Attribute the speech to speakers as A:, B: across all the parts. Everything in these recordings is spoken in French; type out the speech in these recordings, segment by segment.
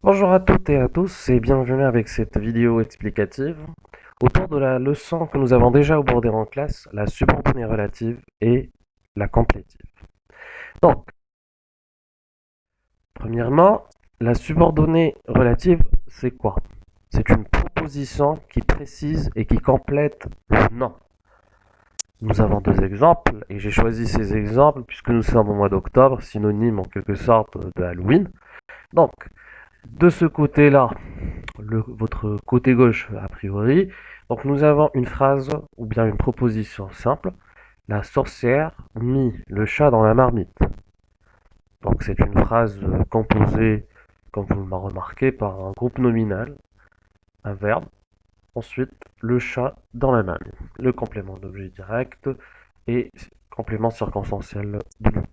A: Bonjour à toutes et à tous et bienvenue avec cette vidéo explicative autour de la leçon que nous avons déjà abordée en classe, la subordonnée relative et la complétive. Donc, premièrement, la subordonnée relative, c'est quoi? C'est une proposition qui précise et qui complète le nom. Nous avons deux exemples et j'ai choisi ces exemples puisque nous sommes au mois d'octobre, synonyme en quelque sorte de Halloween. Donc, de ce côté-là, votre côté gauche a priori. Donc nous avons une phrase ou bien une proposition simple. La sorcière mit le chat dans la marmite. Donc c'est une phrase composée, comme vous le remarquez, par un groupe nominal, un verbe. Ensuite, le chat dans la marmite. Le complément d'objet direct et complément circonstanciel du nom.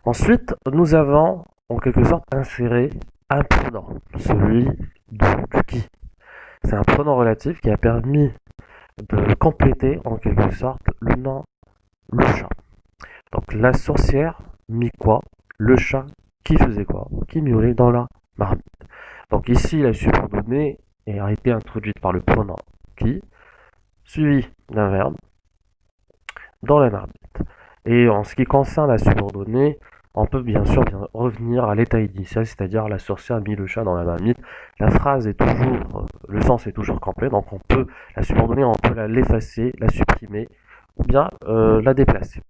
A: Ensuite, nous avons en quelque sorte inséré un pronom, celui du qui. C'est un pronom relatif qui a permis de compléter en quelque sorte le nom, le chat. Donc la sorcière mit quoi? Le chat qui faisait quoi? Qui miaulait dans la marmite. Donc ici la subordonnée a été introduite par le pronom qui, suivi d'un verbe dans la marmite. Et en ce qui concerne la subordonnée, on peut bien sûr revenir à l'état initial, c'est-à-dire la sorcière a mis le chat dans la marmite. La phrase est toujours, le sens est toujours complet, donc on peut la subordonnée, on peut l'effacer, la supprimer ou bien la déplacer.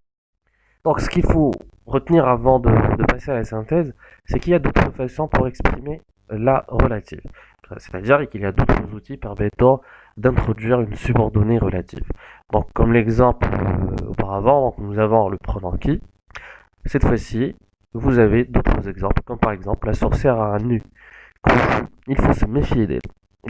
A: Donc ce qu'il faut retenir avant de passer à la synthèse, c'est qu'il y a d'autres façons pour exprimer la relative. C'est-à-dire qu'il y a d'autres outils permettant d'introduire une subordonnée relative. Donc comme l'exemple auparavant, donc, nous avons le pronom qui. Cette fois-ci, vous avez d'autres exemples, comme par exemple la sorcière a un nu. Il faut se méfier d'elle.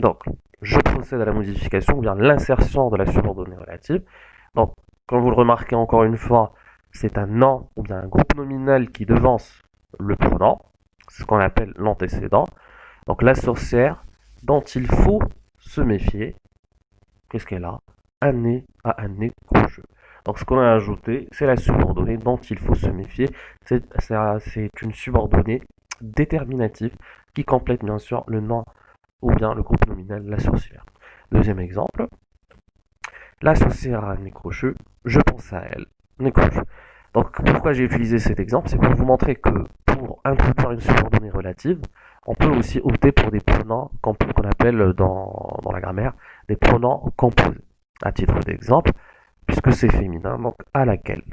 A: Donc, je procède à la modification, ou bien l'insertion de la subordonnée relative. Donc, comme vous le remarquez encore une fois, c'est un nom ou bien un groupe nominal qui devance le pronom, c'est ce qu'on appelle l'antécédent. Donc, la sorcière dont il faut se méfier, qu'est-ce qu'elle a? Un nez à un nez coucheux. Donc, ce qu'on a ajouté, c'est la subordonnée dont il faut se méfier. C'est une subordonnée déterminative qui complète bien sûr le nom ou bien le groupe nominal, la sorcière. Deuxième exemple, la sorcière a un nez crocheux, je pense à elle, nez crocheux. Donc pourquoi j'ai utilisé cet exemple? C'est pour vous montrer que pour introduire une subordonnée relative, on peut aussi opter pour des pronoms qu'on appelle dans la grammaire des pronoms composés. À titre d'exemple, puisque c'est féminin, donc à laquelle.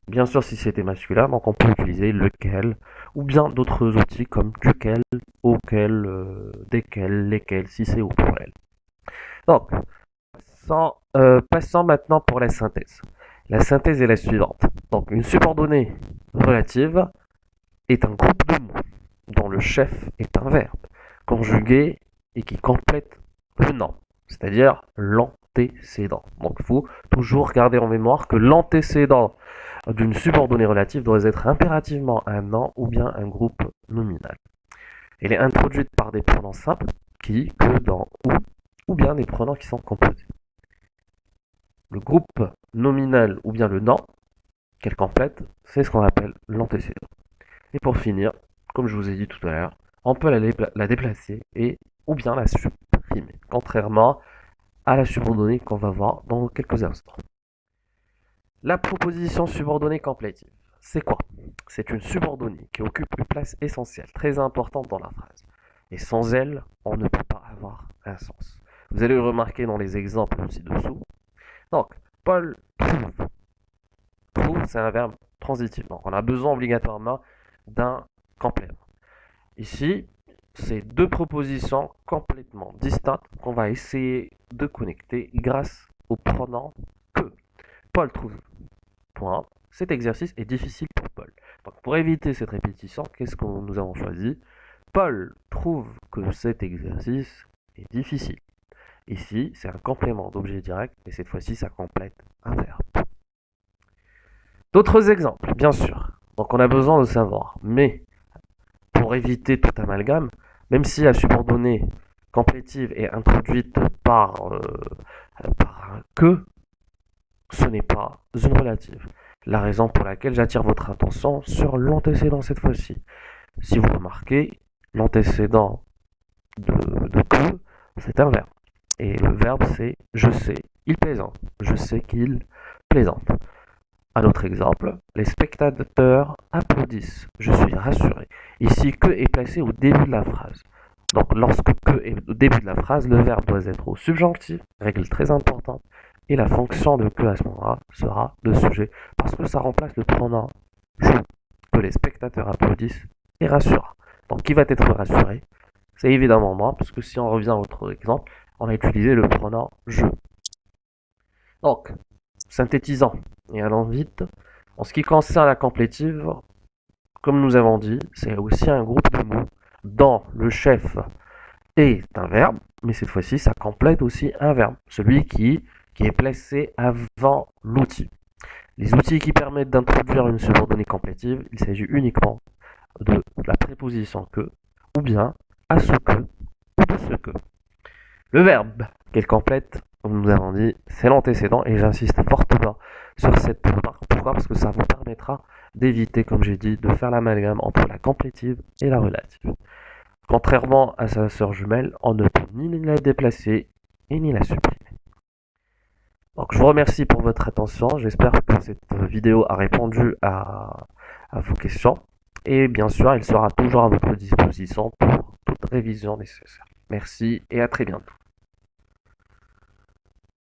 A: Bien sûr, si c'était masculin, donc on peut utiliser lequel, ou bien d'autres outils comme duquel, auquel, desquels, lesquels, si c'est au pluriel. Donc, passons maintenant pour la synthèse. La synthèse est la suivante. Donc, une subordonnée relative est un groupe de mots dont le chef est un verbe conjugué et qui complète le nom, c'est-à-dire l'antécédent. Donc, il faut toujours garder en mémoire que l'antécédent d'une subordonnée relative doit être impérativement un nom ou bien un groupe nominal. Elle est introduite par des pronoms simples, qui, que, dans, ou bien des pronoms qui sont composés. Le groupe nominal ou bien le nom qu'elle complète, c'est ce qu'on appelle l'antécédent. Et pour finir, comme je vous ai dit tout à l'heure, on peut la déplacer et ou bien la supprimer, contrairement à la subordonnée qu'on va voir dans quelques instants. La proposition subordonnée complétive, c'est quoi? C'est une subordonnée qui occupe une place essentielle, très importante dans la phrase. Et sans elle, on ne peut pas avoir un sens. Vous allez le remarquer dans les exemples ci-dessous. Donc, Paul trouve. Trouve, c'est un verbe transitif. Donc, on a besoin obligatoirement d'un complément. Ici, c'est deux propositions complètement distinctes qu'on va essayer de connecter grâce au pronom que. Paul trouve. Point. Cet exercice est difficile pour Paul. Donc, pour éviter cette répétition, qu'est-ce que nous avons choisi? Paul trouve que cet exercice est difficile. Ici, c'est un complément d'objet direct et cette fois-ci, ça complète un verbe. D'autres exemples, bien sûr. Donc, on a besoin de savoir. Mais, pour éviter tout amalgame, même si la subordonnée complétive est introduite par un que, ce n'est pas une relative. La raison pour laquelle j'attire votre attention sur l'antécédent cette fois-ci. Si vous remarquez, l'antécédent de que, c'est un verbe. Et le verbe, c'est je sais, il plaisante. Je sais qu'il plaisante. Un autre exemple, les spectateurs applaudissent. Je suis rassuré. Ici, que est placé au début de la phrase. Donc, lorsque que est au début de la phrase, le verbe doit être au subjonctif, règle très importante, et la fonction de que à ce moment-là sera le sujet, parce que ça remplace le pronom je, que les spectateurs applaudissent, et rassure. Donc, qui va être rassuré? C'est évidemment moi, parce que si on revient à notre exemple, on a utilisé le pronom je. Donc, synthétisant et allons vite, en ce qui concerne la complétive, comme nous avons dit, c'est aussi un groupe de mots dont le chef est un verbe, mais cette fois-ci, ça complète aussi un verbe, celui qui est placé avant l'outil. Les outils qui permettent d'introduire une subordonnée complétive, il s'agit uniquement de la préposition que, ou bien à ce que, ou de ce que. Le verbe qu'elle complète, comme nous avons dit, c'est l'antécédent et j'insiste fortement sur cette remarque. Pourquoi? Parce que ça vous permettra d'éviter, comme j'ai dit, de faire l'amalgame entre la complétive et la relative. Contrairement à sa sœur jumelle, on ne peut ni la déplacer et ni la supprimer. Donc je vous remercie pour votre attention. J'espère que cette vidéo a répondu à vos questions. Et bien sûr, il sera toujours à votre disposition pour toute révision nécessaire. Merci et à très bientôt.